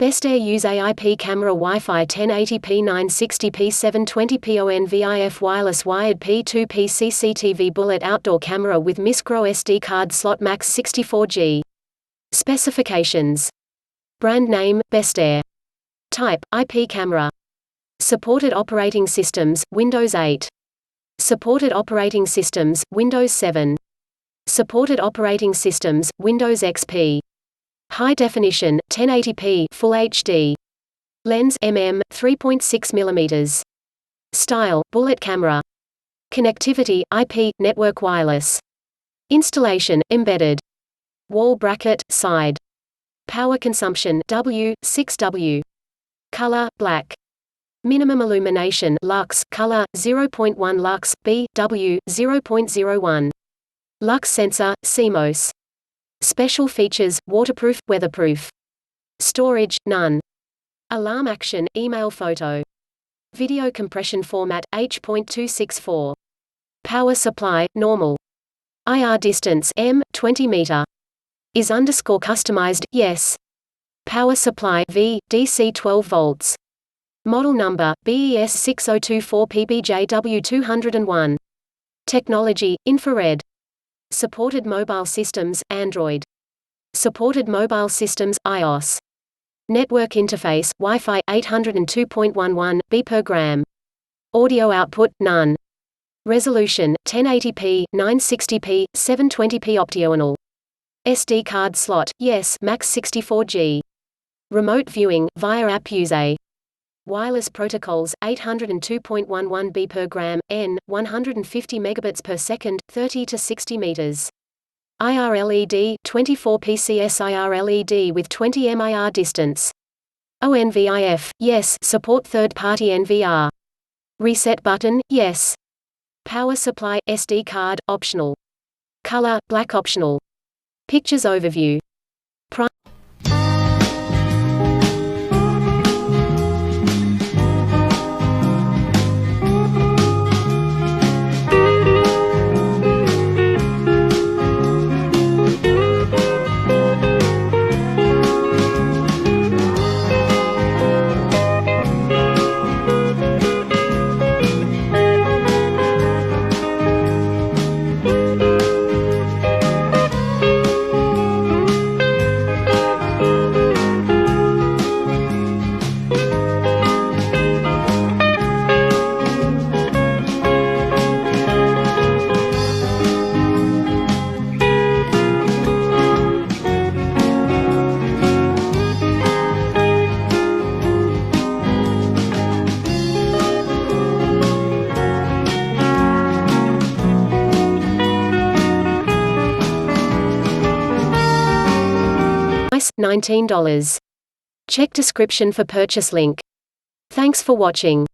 Besder Yoosee IP camera Wi-Fi 1080p 960p 720p ONVIF wireless wired P2P CCTV bullet outdoor camera with MiscroSD card slot max 64G. Specifications. Brand name, Besder. Type, IP camera. Supported operating systems, Windows 8. Supported operating systems, Windows 7. Supported operating systems, Windows XP. High definition, 1080p Full HD. Lens, 3.6 mm. Style, bullet camera. Connectivity, IP, network wireless. Installation, embedded. Wall bracket, side. Power consumption, W, 6W. Color, black. Minimum illumination, lux, color, 0.1 lux, B, W, 0.01. LuxSensor, CMOS. Special features, waterproof, weatherproof. Storage, none. Alarm action, email photo. Video compression format, H.264. Power supply, normal. IR distance, 20 meter. Is customized, yes. Power supply, V, DC 12 volts. Model number, BES 6024PBJW201. Technology, infrared. Supported mobile systems, Android. Supported mobile systems, iOS. Network interface, Wi-Fi, 802.11, B per gram. Audio output, none. Resolution, 1080p, 960p, 720p optional. SD card slot, yes, max 64G. Remote viewing, via app Yoosee. Wireless protocols, 802.11 B per gram, N, 150 megabits per second, 30 to 60 meters. IR LED, 24 PCS IR LED with 20 MIR distance. ONVIF, yes, support third-party NVR. Reset button, yes. Power supply, SD card, optional. Color, black optional. Pictures overview. $19. Check description for purchase link. Thanks for watching.